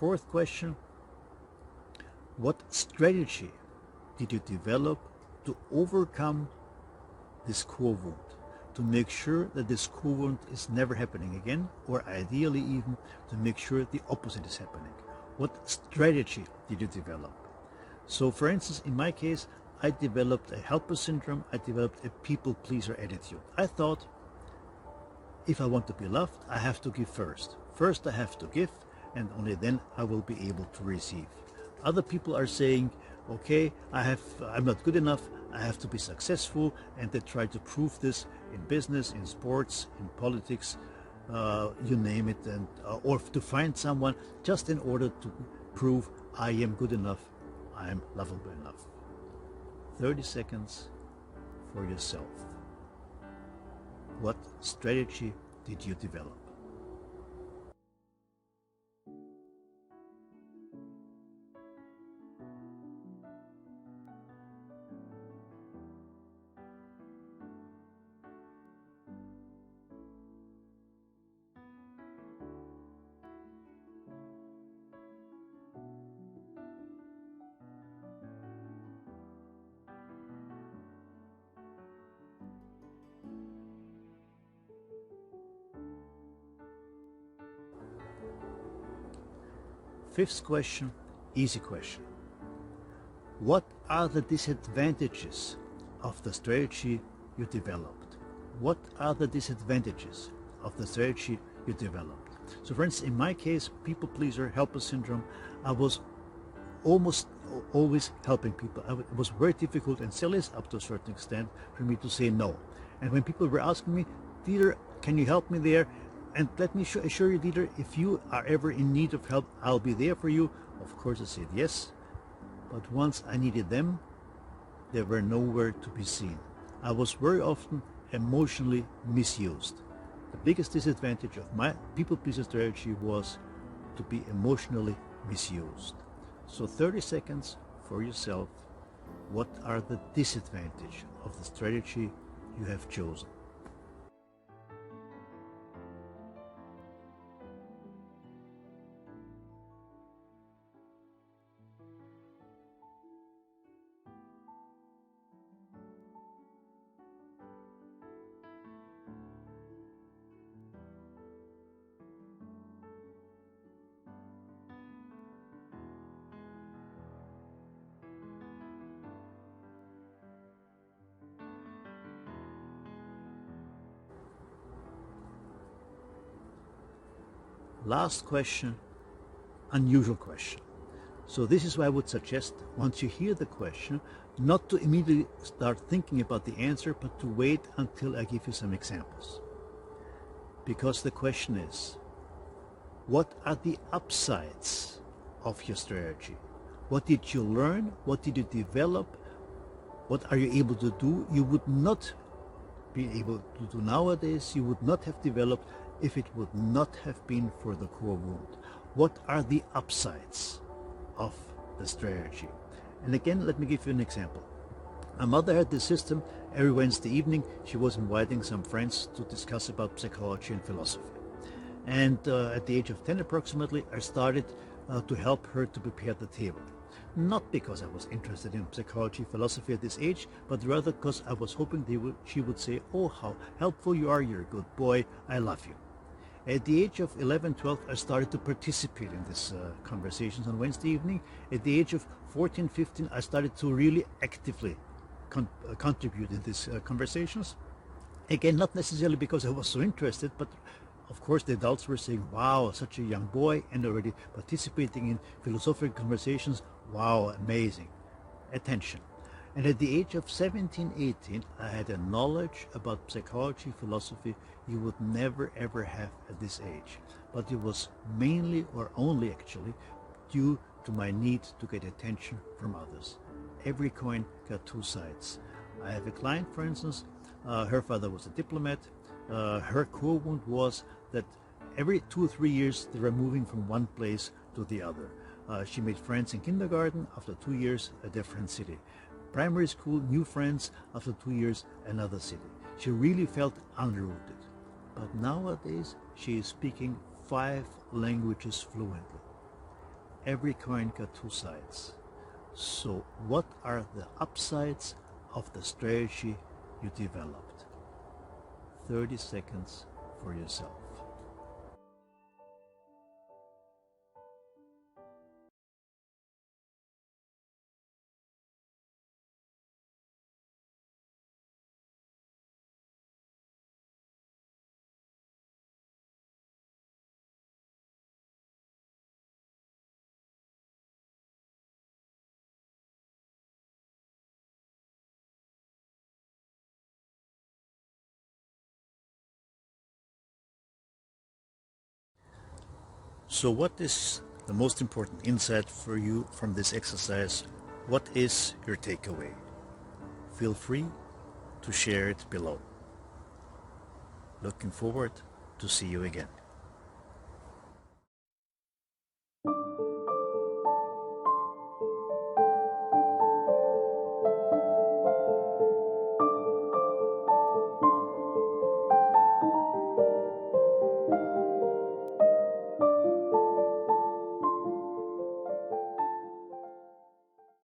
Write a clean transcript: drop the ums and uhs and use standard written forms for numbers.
fourth question, what strategy did you develop to overcome this core wound, to make sure that this core wound is never happening again, or ideally even to make sure the opposite is happening? What strategy did you develop? So for instance, in my case, I developed a helper syndrome. I developed a people pleaser attitude. I thought, if I want to be loved, I have to give first. First I have to give, and only then I will be able to receive. Other people are saying, okay, I'm not good enough, I have to be successful, and they try to prove this in business, in sports, in politics, you name it, and or to find someone just in order to prove I am good enough, I am lovable enough. 30 seconds for yourself. What strategy did you develop? Fifth question, easy question. What are the disadvantages of the strategy you developed? What are the disadvantages of the strategy you developed? So for instance, in my case, people pleaser, helper syndrome, I was almost always helping people. It was very difficult and still is up to a certain extent for me to say no. And when people were asking me, Dieter, can you help me there? And let me assure you, Dieter, if you are ever in need of help, I'll be there for you. Of course, I said yes. But once I needed them, they were nowhere to be seen. I was very often emotionally misused. The biggest disadvantage of my people pleaser strategy was to be emotionally misused. So 30 seconds for yourself. What are the disadvantages of the strategy you have chosen? Last question, unusual question. So this is why I would suggest, once you hear the question, not to immediately start thinking about the answer, but to wait until I give you some examples. Because the question is, what are the upsides of your strategy? What did you learn? What did you develop? What are you able to do you would not be able to do nowadays, you would not have developed if it would not have been for the core wound? What are the upsides of the strategy? And again, let me give you an example. My mother had this system. Every Wednesday evening she was inviting some friends to discuss about psychology and philosophy. And at the age of 10 approximately, I started to help her to prepare the table. Not because I was interested in psychology, philosophy at this age, but rather because I was hoping she would say, "Oh, how helpful you are, you're a good boy, I love you." At the age of 11, 12, I started to participate in these conversations on Wednesday evening. At the age of 14, 15, I started to really actively contribute in these conversations. Again, not necessarily because I was so interested, but of course the adults were saying, "Wow, such a young boy and already participating in philosophical conversations. Wow, amazing." Attention. And at the age of 17, 18, I had a knowledge about psychology, philosophy you would never ever have at this age. But it was mainly, or only actually, due to my need to get attention from others. Every coin got two sides. I have a client, for instance, her father was a diplomat. Her core wound was that every 2 or 3 years they were moving from one place to the other. She made friends in kindergarten, after 2 years a different city. Primary school, new friends, after 2 years another city. She really felt unrooted. But nowadays she is speaking 5 languages fluently. every coin got two sides. So what are the upsides of the strategy you developed? 30 seconds for yourself. So what is the most important insight for you from this exercise? What is your takeaway? Feel free to share it below. Looking forward to see you again.